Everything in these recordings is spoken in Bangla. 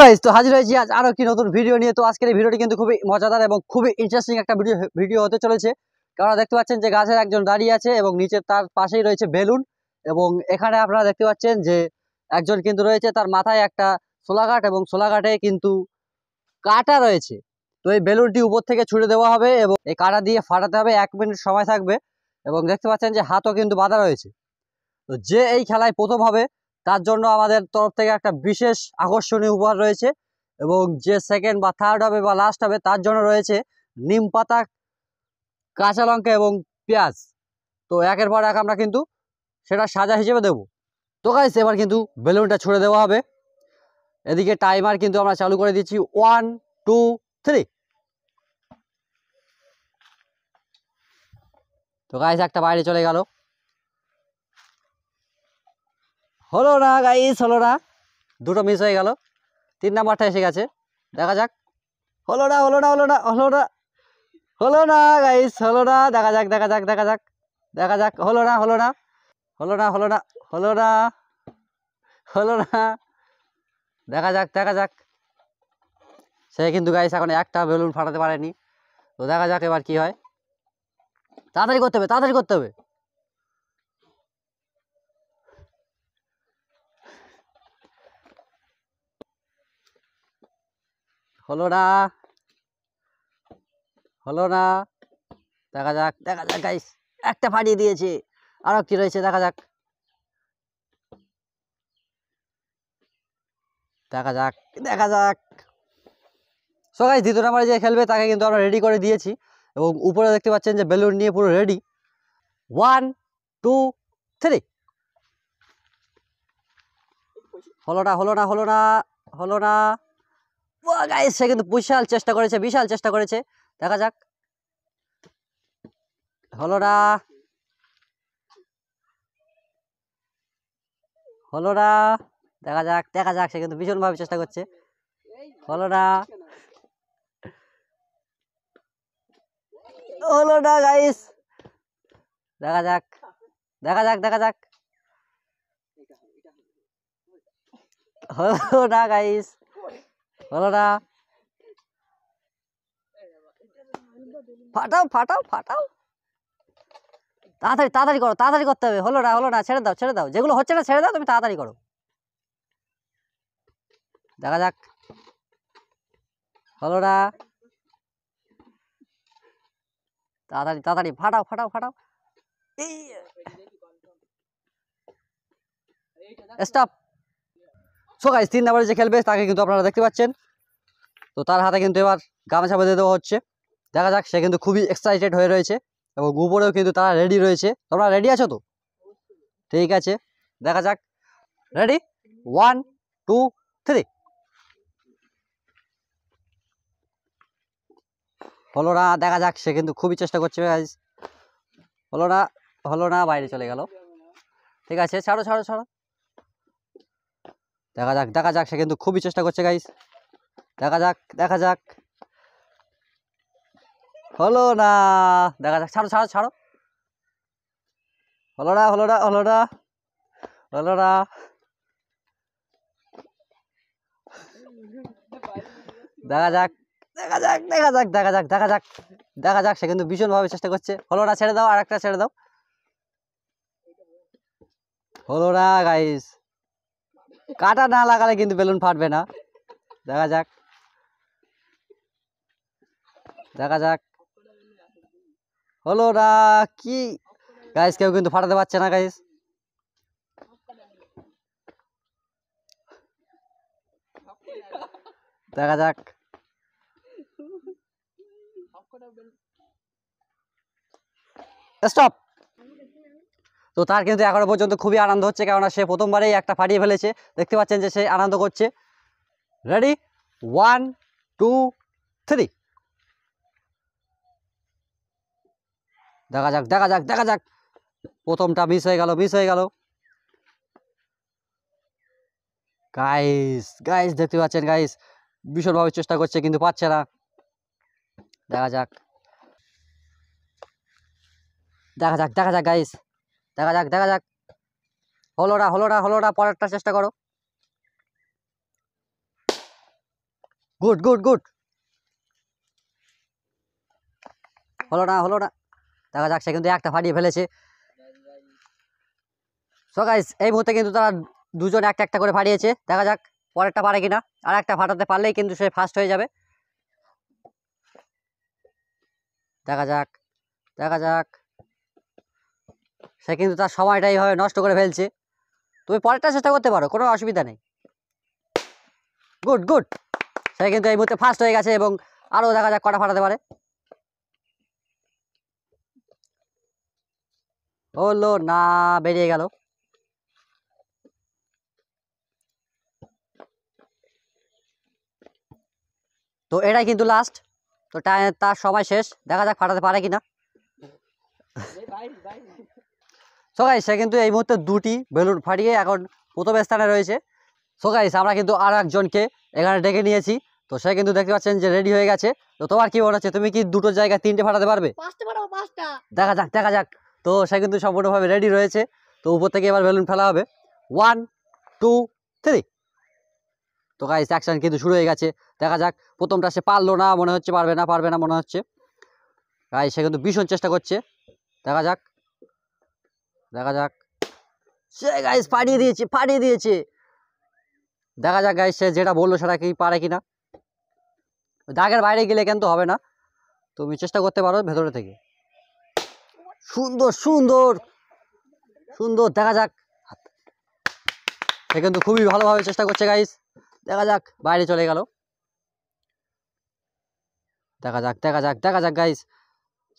গাইস, তো হাজির হয়েছি আজ আরো কি নতুন ভিডিও নিয়ে। তো আজকের এই ভিডিওটি কিন্তু খুবই মজাদার এবং খুবই ইন্টারেস্টিং একটা ভিডিও হতে চলেছে। কারণ দেখতে পাচ্ছেন যে গাছের একজন দাঁড়িয়ে আছে এবং নিচে তার পাশেই রয়েছে বেলুন। এবং এখানে আপনারা দেখতে পাচ্ছেন যে একজন কিন্তু রয়েছে, তার মাথায় একটা সোলাঘাট এবং সোলাঘাটে কিন্তু কাটা রয়েছে। তো এই বেলুনটি উপর থেকে ছুড়ে দেওয়া হবে এবং এই কাটা দিয়ে ফাটাতে হবে, 1 মিনিট সময় থাকবে। এবং দেখতে পাচ্ছেন যে হাতও কিন্তু বাঁধা রয়েছে। তো যে এই খেলায় প্রথম হবে তার জন্য আমাদের তরফ থেকে একটা বিশেষ আকর্ষণীয় উপহার রয়েছে। এবং যে সেকেন্ড বা থার্ড হবে বা লাস্ট হবে তার জন্য রয়েছে নিম পাতা, কাঁচা লঙ্কা এবং পেঁয়াজ। তো একের পর এক আমরা কিন্তু সেটা সাজা হিসেবে দেব। তো গাইস, এবার কিন্তু বেলুনটা ছুড়ে দেওয়া হবে। এদিকে টাইমার কিন্তু আমরা চালু করে দিচ্ছি, 1 2 3। তো গাইস, একটা বাইরে চলে গেল, হলো না গাইস, হলো না, দুটো মিস হয়ে গেল। 3 নাম্বারটা এসে গেছে, দেখা যাক। হলো না, হলো না, হলো না, হলো না, হলো না গাইস, হলো না। দেখা যাক, দেখা যাক, দেখা যাক, দেখা যাক। হলো না, হলো না, হলো না, হলো না, হলো না, হলো না। দেখা যাক, দেখা যাক। সে কিন্তু গাইস এখন একটা বেলুন ফাটাতে পারেনি। তো দেখা যাক এবার কি হয়। তাড়াতাড়ি করতে হবে, তাড়াতাড়ি করতে হবে। হলো না, হলো না। দেখা যাক, দেখা যাক গাইস, একটা ফাটিয়ে দিয়েছে। আরো কি রয়েছে দেখা যাক, দেখা যাক, দেখা যাক। সো গাইস, দ্বিতীয় নাম্বারে যে খেলবে তাকে কিন্তু আমরা রেডি করে দিয়েছি। এবং উপরে দেখতে পাচ্ছেন যে বেলুন নিয়ে পুরো রেডি। 1 2 3। হলো না, হলো না, হলো না, হলো না। গাইস, সে কিন্তু বিশাল চেষ্টা করেছে, বিশাল চেষ্টা করেছে। দেখা যাক, হলো না, হলো না। দেখা যাক, দেখা যাক, সে কিন্তু ভীষণভাবে চেষ্টা করছে। হলো না, হলো না গাইস। দেখা যাক, দেখা যাক, দেখা যাক। হলো না গাইস, হলো না। ফাটাও, ফাটাও, ফাটাও, তাড়াতাড়ি, তাড়াতাড়ি করো, তাড়াতাড়ি করতে হবে। হলো না, হলো না, ছেড়ে দাও, ছেড়ে দাও, যেগুলো হচ্ছে না ছেড়ে দাও, তুমি তাড়াতাড়ি করো। দেখা যাক, হলো না। তাড়াতাড়ি, তাড়াতাড়ি, ফাটাও, ফাটাও, ফাটাও। স্টপ। সো গাইস, 3 নাম্বারে যে খেলবে তাকে কিন্তু আপনারা দেখতে পাচ্ছেন। তো তার হাতে কিন্তু এবার গামছা বেঁধে দেওয়া হচ্ছে। দেখা যাক, সে কিন্তু খুবই এক্সাইটেড হয়ে রয়েছে এবং উপরেও কিন্তু তারা রেডি রয়েছে। তোমরা রেডি আছো তো? ঠিক আছে, দেখা যাক। রেডি, 1 2 3। হলো না, দেখা যাক, সে কিন্তু খুবই চেষ্টা করছে গাইস। হলো না, হলো না, বাইরে চলে গেল। ঠিক আছে, ছাড়ো, ছাড়ো, ছাড়ো। দেখা যাক, দেখা যাক, সে কিন্তু খুবই চেষ্টা করছে গাইস। দেখা যাক, দেখা যাক। হলো না, দেখা যাক, ছাড়ো, ছাড়ো, ছাড়ো। হলো না, হলো না, হলো না, হলো না। দেখা যাক, দেখা যাক, দেখা যাক, দেখা যাক, দেখা যাক, দেখা যাক, সে কিন্তু ভীষণভাবে চেষ্টা করছে। হলো না, ছেড়ে দাও, আর একটা ছেড়ে দাও। হলো না গাইস, কাটা না লাগালে কিন্তু বেলুন ফাটবে না। দেখা যাক, দেখা যাক। হলো না, কি গাইস, কেউ কিন্তু ফাটাতে পারছে না গাইস। দেখা যাক, স্টপ। তো তার কিন্তু এখনো পর্যন্ত খুবই আনন্দ হচ্ছে, কেননা সে প্রথমবারেই একটা ফাটিয়ে ফেলেছে। দেখতে পাচ্ছেন যে সে আনন্দ করছে। রেডি, 1 2 3। দেখা যাক, দেখা যাক, দেখা যাক। প্রথমটা মিস হয়ে গেল, মিস হয়ে গেল। গাইস, গাইস, দেখতে পাচ্ছেন গাইস, ভীষণভাবে চেষ্টা করছে কিন্তু পাচ্ছে না। দেখা যাক, দেখা যাক, দেখা যাক গাইস, দেখা যাক, দেখা যাক। হলো না, হলো না, হলো না, পরেরটা চেষ্টা করো। গুড গুড গুড, হলো না হলো না। দেখা যাক, সে কিন্তু একটা ফাটিয়ে ফেলেছে। সো গাইস এই মুহূর্তে কিন্তু তারা দুজন একটা একটা করে ফাটিয়েছে। দেখা যাক পরেরটা পারে কিনা। আর একটা ফাটাতে পারলেই কিন্তু সে ফার্স্ট হয়ে যাবে। দেখা যাক দেখা যাক, সে কিন্তু তার সময়টা এইভাবে নষ্ট করে ফেলছে। তুমি পরেরটা চেষ্টা করতে পারো, কোনো অসুবিধা নেই। গুড গুড, সে কিন্তু এই মুহূর্তে ফার্স্ট হয়ে গেছে এবং আরও দেখা যাক কটা ফাটাতে পারে। হলো না, বেরিয়ে গেল। তো এটাই কিন্তু লাস্ট। তো তার সময় শেষ, দেখা যাক ফাটাতে পারে কিনা। সো গাইস সে কিন্তু এই মুহূর্তে দুটি বেলুন ফাটিয়ে এখন প্রথম স্থানে রয়েছে। সো গাইস আমরা কিন্তু আর একজনকে এখানে ডেকে নিয়েছি। তো সে কিন্তু দেখতে পাচ্ছেন যে রেডি হয়ে গেছে। তো তোমার কি মনে হচ্ছে, তুমি কি দুটো জায়গায় তিনটে ফাটাতে পারবে? দেখা যাক দেখা যাক। তো সে কিন্তু সম্পূর্ণভাবে রেডি রয়েছে। তো উপর থেকে এবার বেলুন ফেলা হবে। 1 2 3। তো গাইস অ্যাকশন কিন্তু শুরু হয়ে গেছে। দেখা যাক, প্রথমটা সে পারলো না মনে হচ্ছে, পারবে না মনে হচ্ছে। গাইস সে কিন্তু ভীষণ চেষ্টা করছে। দেখা যাক দেখা যাক, সে গাইস ফাটিয়ে দিয়েছে। দেখা যাক গাইস সে যেটা বললো সেটা কি পারে কিনা। দাগের বাইরে গেলে কিন্তু হবে না, তুমি চেষ্টা করতে পারো ভেতরে থেকে। সুন্দর সুন্দর সুন্দর, দেখা যাক। সে কিন্তু খুবই ভালোভাবে চেষ্টা করছে গাইস। দেখা যাক, বাইরে চলে গেল। দেখা যাক গাইস,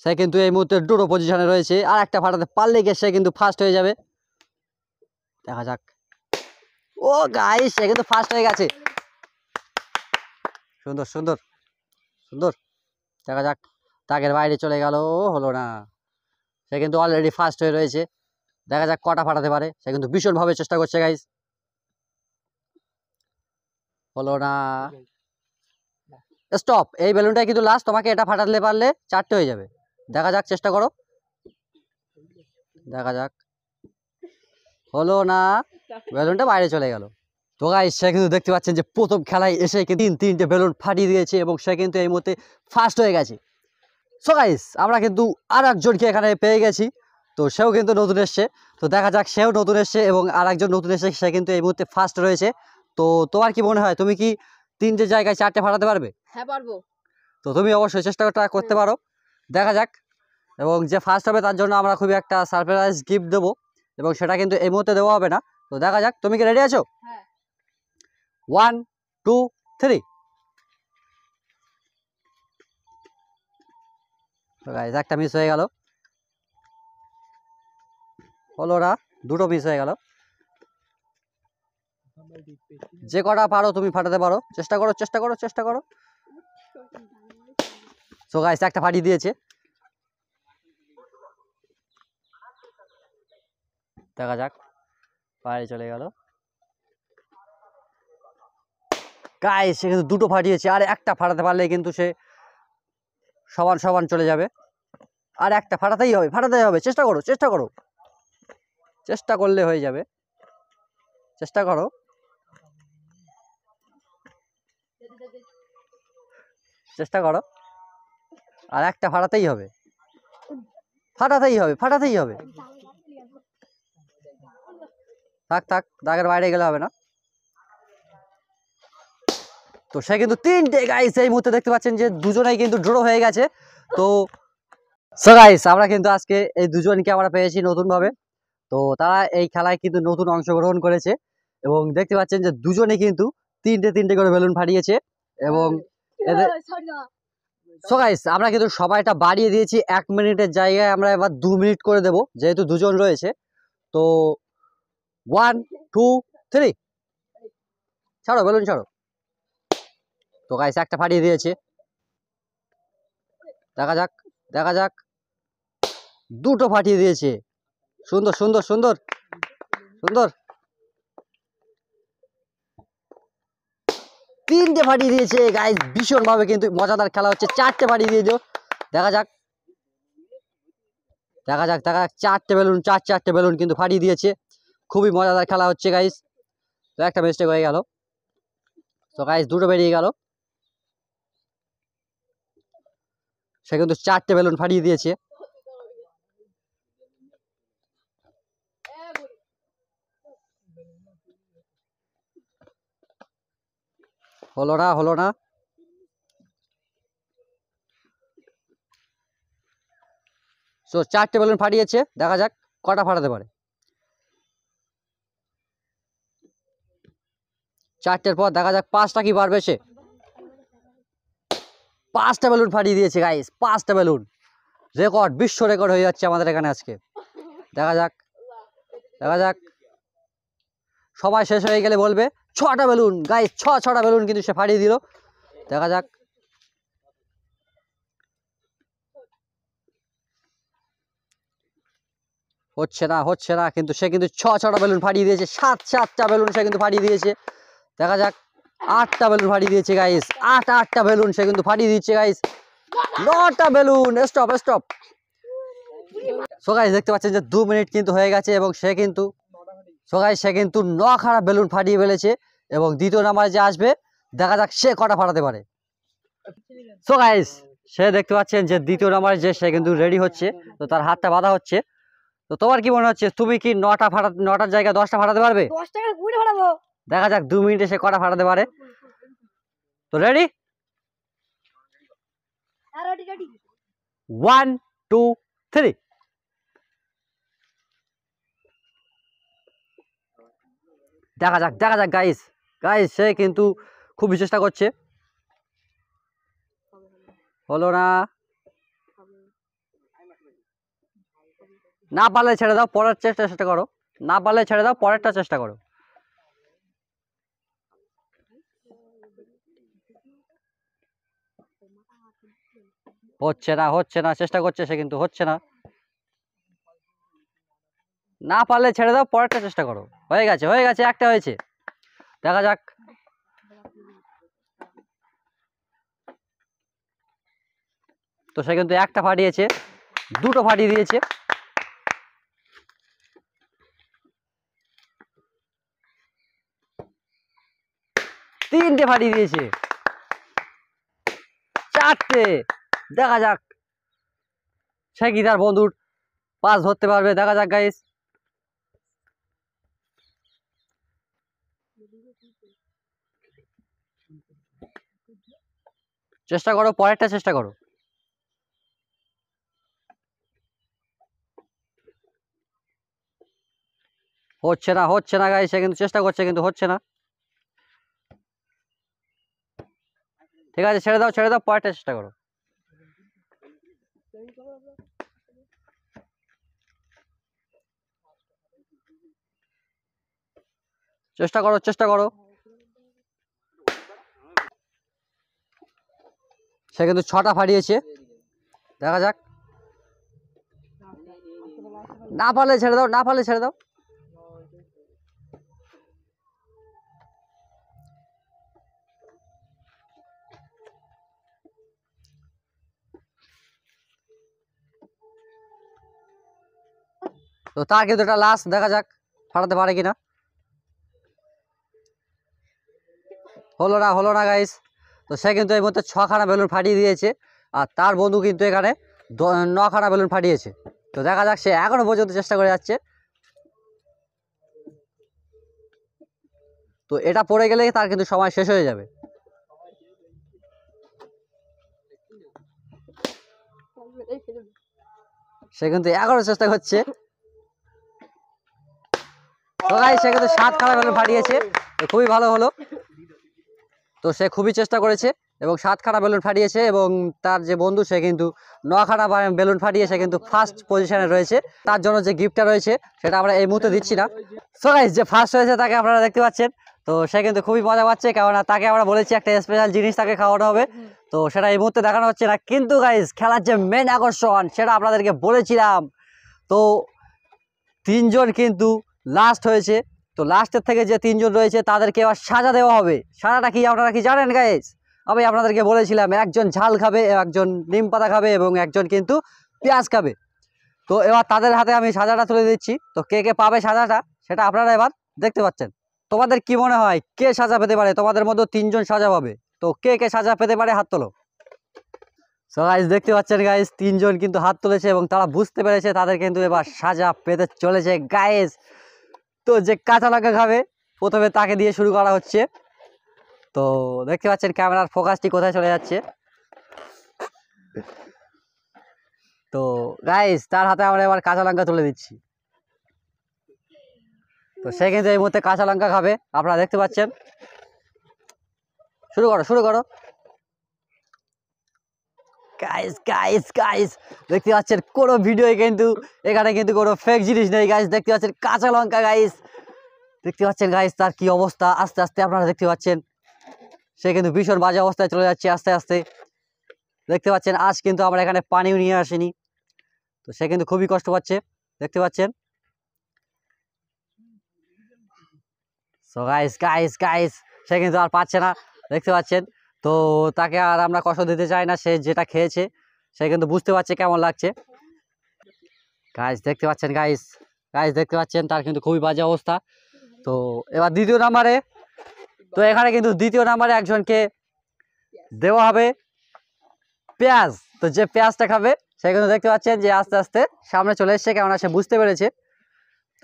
সে কিন্তু এই মুহূর্তে দুটো পজিশনে রয়েছে। আর একটা ফাটাতে পারলে গিয়ে সে কিন্তু ফার্স্ট হয়ে যাবে। দেখা যাক, ও গাইস সে কিন্তু ফার্স্ট হয়ে গেছে। সুন্দর সুন্দর সুন্দর, দেখা যাক। দাগের বাইরে চলে গেল, হলো না। সে কিন্তু অলরেডি ফার্স্ট হয়ে রয়েছে। দেখা যাক কটা ফাটাতে পারে। সে কিন্তু ভীষণভাবে চেষ্টা করছে গাইস। হলো না, স্টপ। এই বেলুনটাই কিন্তু লাস্ট, তোমাকে এটা ফাটাতে পারলে 4টে হয়ে যাবে। দেখা যাক, চেষ্টা করো। দেখা যাক, হলো না, বেলুনটা বাইরে চলে গেল। তো গাইস সে কিন্তু দেখতে পাচ্ছেন যে প্রথম খেলায় এসে কিন্তু তিনটে বেলুন ফাটিয়ে দিয়েছে এবং সে কিন্তু এই মুহূর্তে ফার্স্ট হয়ে গেছে। সো গাইস আমরা কিন্তু আর একজনকে এখানে পেয়ে গেছি। তো সেও কিন্তু নতুন এসছে। তো দেখা যাক, সেও নতুন এসছে এবং আর একজন নতুন এসে সে কিন্তু এই মুহূর্তে ফার্স্ট রয়েছে। তো তোমার কি মনে হয়, তুমি কি তিনটে জায়গায় 4টে ফাটাতে পারবে? হ্যাঁ পারবো। তো তুমি অবশ্যই চেষ্টাটা করতে পারো। দেখা যাক, এবং যে ফার্স্ট হবে তার জন্য আমরা খুবই একটা সারপ্রাইজ গিফট দেবো, এবং সেটা কিন্তু এই মুহূর্তে দেওয়া হবে না। তো দেখা যাক, তুমি কি রেডি আছো? হ্যাঁ। 1 2 3। তো গাইস একটা মিস হয়ে গেল, হলো না, দুটো মিস হয়ে গেল। যে কটা পারো তুমি ফাটাতে পারো, চেষ্টা করো। সো গাইস একটা ফাটিয়ে দিয়েছে। দেখা যাক, বাইরে চলে গেল। গাইস সে কিন্তু দুটো ফাটিয়েছে, আর একটা ফাটাতে পারলে কিন্তু সে সমান সমান চলে যাবে। আর একটা ফাটাতেই হবে, চেষ্টা করো। চেষ্টা করলে হয়ে যাবে, চেষ্টা করো। আর একটা ফাটাতেই হবে। থাক, দাগের বাইরে গেলে হবে না। তো সে কিন্তু তিনটে, গাইস এই মুহূর্তে দেখতে পাচ্ছেন যে দুজনেই কিন্তু ড্র হয়ে গেছে। তো সো গাইস আমরা কিন্তু আজকে এই দুজনকে আমরা পেয়েছি নতুন ভাবে। তো তারা এই খেলায় কিন্তু নতুন অংশগ্রহণ করেছে এবং দেখতে পাচ্ছেন যে দুজনে কিন্তু তিনটে করে বেলুন ফাটিয়েছে এবং এদের। সো গাইস আমরা কিন্তু সময়টা বাড়িয়ে দিয়েছি, 1 মিনিটের জায়গায় আমরা এবার 2 মিনিট করে দেব, যেহেতু দুজন রয়েছে। তো 1 2 3, ছাড়ো বেলুন ছাড়ো। তো গাইস একটা ফাটিয়ে দিয়েছে। দেখা যাক, দুটো ফাটিয়ে দিয়েছে। সুন্দর। তিনটে ফাটিয়ে দিয়েছে গাইস, ভীষণ ভাবে কিন্তু মজাদার খেলা হচ্ছে। 4টে ফাটিয়ে দিয়েছো। দেখা যাক, 4টে বেলুন কিন্তু ফাটিয়ে দিয়েছে। খুবই মজাদার খেলা হচ্ছে গাইস। তো একটা মিস্টেক হয়ে গেল। তো গাইস দুটো বেরিয়ে গেল। সে কিন্তু 4টে বেলুন ফাটিয়ে দিয়েছে। হলো না, হলো না। সো 4টে বেলুন ফাটিয়েছে, দেখা যাক কটা ফাটাতে পারে। 4টের পর দেখা যাক 5টা কি পারবে সে। 5টা বেলুন ফাটিয়ে দিয়েছে গাইস, 5টা বেলুন। রেকর্ড, বিশ্ব রেকর্ড হয়ে যাচ্ছে আমাদের এখানে আজকে। দেখা যাক, দেখা যাক। সময় শেষ হয়ে গেলে বলবে। 6টা বেলুন গাইস, 6টা বেলুন কিন্তু সে ফাটিয়ে দিল। দেখা যাক। হচ্ছে না, হচ্ছে না, কিন্তু সে কিন্তু 6টা বেলুন ফাটিয়ে দিয়েছে। 7টা বেলুন সে কিন্তু ফাটিয়ে দিয়েছে। দেখা যাক। 8টা বেলুন ফাটিয়ে দিয়েছে গাইস, 8টা বেলুন সে কিন্তু ফাটিয়ে দিচ্ছে গাইস। 9টা balloon. Stop, stop. So guys দেখতে পাচ্ছেন যে 2 মিনিট কিন্তু হয়ে গেছে এবং সে কিন্তু সে কিন্তু 9খানা বেলুন ফাটিয়ে ফেলেছে। এবং দ্বিতীয় নাম্বারে যে আসবে, দেখা যাক সে কটা ফাটাতে পারে। সো গাইস সে দেখতে পাচ্ছেন যে দ্বিতীয় নাম্বারে যে সে কিন্তু রেডি হচ্ছে। তো তার হাতটা বাঁধা হচ্ছে। তো তোমার কি মনে হচ্ছে, তুমি কি 9টার জায়গায় 10টা ফাটাতে পারবে? 10 টাকার কুড়ি ফাটাবো। দেখা যাক 2 মিনিটে সে কটা ফাটাতে পারে। তো রেডি? Ready ready. 1 2 3। দেখা যাক, দেখা যাক গাইস। গাইস সে কিন্তু খুব চেষ্টা করছে। হলো না। না পারলে ছেড়ে দাও, পরের চেষ্টা করো। না পারলে ছেড়ে দাও, পরেরটা চেষ্টা করো। হচ্ছে না, হচ্ছে না, চেষ্টা করছে সে কিন্তু হচ্ছে না। না পারলে ছেড়ে দাও, পরেরটা চেষ্টা করো। হয়ে গেছে, হয়ে গেছে, একটা হয়েছে। দেখা যাক। তো সে কিন্তু একটা ফাটিয়েছে, 2টো ফাটিয়ে দিয়েছে। তিনটে ফাটিয়ে দিয়েছে। 4টে। দেখা যাক সে কি তার বন্ধুর পাস ধরতে পারবে। দেখা যাক গাইস। চেষ্টা করো, পরেরটা চেষ্টা করো। হচ্ছে না, হচ্ছে না গাইস, সে কিন্তু চেষ্টা করছে কিন্তু হচ্ছে না। ঠিক আছে, ছেড়ে দাও, ছেড়ে দাও, পরেরটা চেষ্টা করো। চেষ্টা করো, চেষ্টা করো। সে কিন্তু 6টা ফাটিয়েছে। দেখা যাক। না পারলে ছেড়ে দাও, না পারলে ছেড়ে দাও। তো তার কিন্তু এটা লাস্ট, দেখা যাক ফাটাতে পারে কিনা। হলো না, হলো না গাইস। তো সে কিন্তু এই মধ্যে 6খানা বেলুন ফাটিয়ে দিয়েছে। আর তার বন্ধু কিন্তু এখানে 9খানা বেলুন ফাটিয়েছে। তো দেখা যাক, সে এখনো পর্যন্ত চেষ্টা করে যাচ্ছে। তো এটা পড়ে গেলে তার কিন্তু সময় শেষ হয়ে যাবে। সে কিন্তু এখনো চেষ্টা করছে। তো গাইস সে কিন্তু 7খানা বেলুন ফাটিয়েছে। তো খুবই ভালো হলো। তো সে খুবই চেষ্টা করেছে এবং 7খানা বেলুন ফাটিয়েছে। এবং তার যে বন্ধু সে কিন্তু 9খানা বেলুন ফাটিয়ে সে কিন্তু ফার্স্ট পজিশনে রয়েছে। তার জন্য যে গিফটটা রয়েছে সেটা আমরা এই মুহূর্তে দিচ্ছি না। সো গাইস যে ফার্স্ট হয়েছে তাকে আপনারা দেখতে পাচ্ছেন। তো সে কিন্তু খুবই মজা পাচ্ছে, কেননা তাকে আমরা বলেছি একটা স্পেশাল জিনিস তাকে খাওয়ানো হবে। তো সেটা এই মুহূর্তে দেখানো হচ্ছে না, কিন্তু গাইস খেলার যে মেন আকর্ষণ সেটা আপনাদেরকে বলেছিলাম। তো 3জন কিন্তু লাস্ট হয়েছে। তো লাস্টের থেকে যে 3জন রয়েছে তাদেরকে এবার সাজা দেওয়া হবে। সাজাটা কি আপনারা কি জানেন গাইস? আমি আপনাদেরকে বলেছিলাম একজন ঝাল খাবে, একজন নিম পাতা খাবে এবং একজন কিন্তু পেঁয়াজ খাবে। তো এবার তাদের হাতে আমি সাজাটা তুলে দিচ্ছি। তো কে কে পাবে সাজাটা সেটা আপনারা এবার দেখতে পাচ্ছেন। তোমাদের কি মনে হয় কে সাজা পেতে পারে? তোমাদের মধ্যে 3জন সাজা পাবে। তো কে কে সাজা পেতে পারে হাত তোলো। সো গাইস দেখতে পাচ্ছেন গাইস তিনজন কিন্তু হাত তুলেছে এবং তারা বুঝতে পেরেছে তাদের কিন্তু এবার সাজা পেতে চলেছে গাইস। তো যে কাঁচা লঙ্কা খাবে প্রথমে তাকে দিয়ে শুরু করা হচ্ছে। তো দেখতে পাচ্ছেন ক্যামেরার ফোকাসটি কোথায় চলে যাচ্ছে। তো গাইস তার হাতে আমরা এবার কাঁচা লঙ্কা তুলে দিচ্ছি। তো সে কিন্তু এই মুহূর্তে কাঁচা লঙ্কা খাবে, আপনারা দেখতে পাচ্ছেন। শুরু করো শুরু করো গাইস গাইস গাইস দেখতে পাচ্ছেন কোনো ভিডিও কিন্তু এখানে কিন্তু কোনো ফেক জিনিস নেই গাইস। দেখতে পাচ্ছেন কাঁচা লঙ্কা গাইস, দেখতে পাচ্ছেন গাইস তার কি অবস্থা। আস্তে আস্তে আপনারা দেখতে পাচ্ছেন সে কিন্তু ভীষণ বাজে অবস্থায় চলে যাচ্ছে আস্তে আস্তে। দেখতে পাচ্ছেন আজ কিন্তু আমরা এখানে পানিও নিয়ে আসিনি, তো সে কিন্তু খুবই কষ্ট পাচ্ছে দেখতে পাচ্ছেন। সো গাইস গাইস গাইস সে কিন্তু আর পাচ্ছে না দেখতে পাচ্ছেন। তো তাকে আর আমরা কষ্ট দিতে চাই না, সে যেটা খেয়েছে সে কিন্তু বুঝতে পারছে কেমন লাগছে। গাইস দেখতে পাচ্ছেন গাইস গাইস দেখতে পাচ্ছেন তার কিন্তু খুবই বাজে অবস্থা। তো এবার দ্বিতীয় নাম্বারে, তো এখানে কিন্তু দ্বিতীয় নাম্বারে একজনকে দেওয়া হবে পেঁয়াজ। তো যে পেঁয়াজটা খাবে সে কিন্তু দেখতে পাচ্ছেন যে আস্তে আস্তে সামনে চলে এসছে, কেননা সে বুঝতে পেরেছে।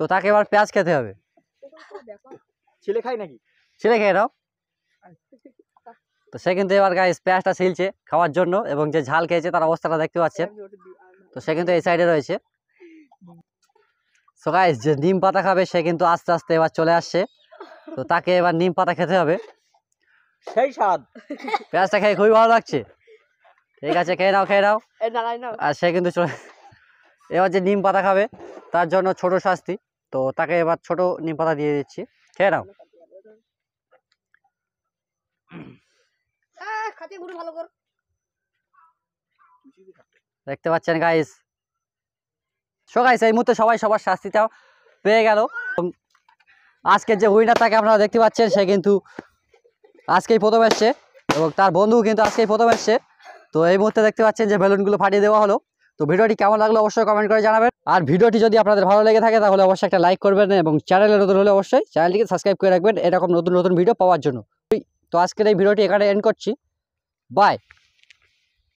তো তাকে এবার পেঁয়াজ খেতে হবে। ছেলে খাই নাকি? ছেলে খেয়ে নাও। তো সে কিন্তু এবার গাইস পেঁয়াজটা ছিলছে খাওয়ার জন্য, এবং যে ঝাল খেয়েছে তার অবস্থাটা দেখতে পাচ্ছেন। তো সে কিন্তু এই সাইডে রয়েছে। সো গাইস যে নিম পাতা খাবে সে কিন্তু আস্তে আস্তে এবার চলে আসছে। তো তাকে এবার নিম পাতা খেতে হবে। সেই স্বাদ। পেঁয়াজটা খেয়ে খুবই ভালো লাগছে। ঠিক আছে খেয়ে নাও খেয়ে নাও। আর সে কিন্তু এবার যে নিম পাতা খাবে তার জন্য ছোট শাস্তি, তো তাকে এবার ছোট নিম পাতা দিয়ে দিচ্ছি, খেয়ে নাও। খাতে গুরু ভালো কর। দেখতে পাচ্ছেন গাইস। সো গাইস এই মুহূর্তে সবাই সবার শাস্তিটা পেয়ে গেল। আজকের যে উইনার তাকে আপনারা দেখতে পাচ্ছেন, সে কিন্তু আজকেই প্রথম এসছে এবং তার বন্ধু কিন্তু আজকেই প্রথম এসছে। তো এই মুহূর্তে দেখতে পাচ্ছেন যে বেলুনগুলো ফাটিয়ে দেওয়া হলো। তো ভিডিওটি কেমন লাগলো অবশ্যই কমেন্ট করে জানাবেন। আর ভিডিওটি যদি আপনাদের ভালো লেগে থাকে তাহলে অবশ্যই একটা লাইক করবেন, এবং চ্যানেলে নতুন হলে অবশ্যই চ্যানেলটিকে সাবস্ক্রাইব করে রাখবেন এরকম নতুন নতুন ভিডিও পাওয়ার জন্য। তো আজকের এই ভিডিওটি এখানে এন্ড করছি। বাই।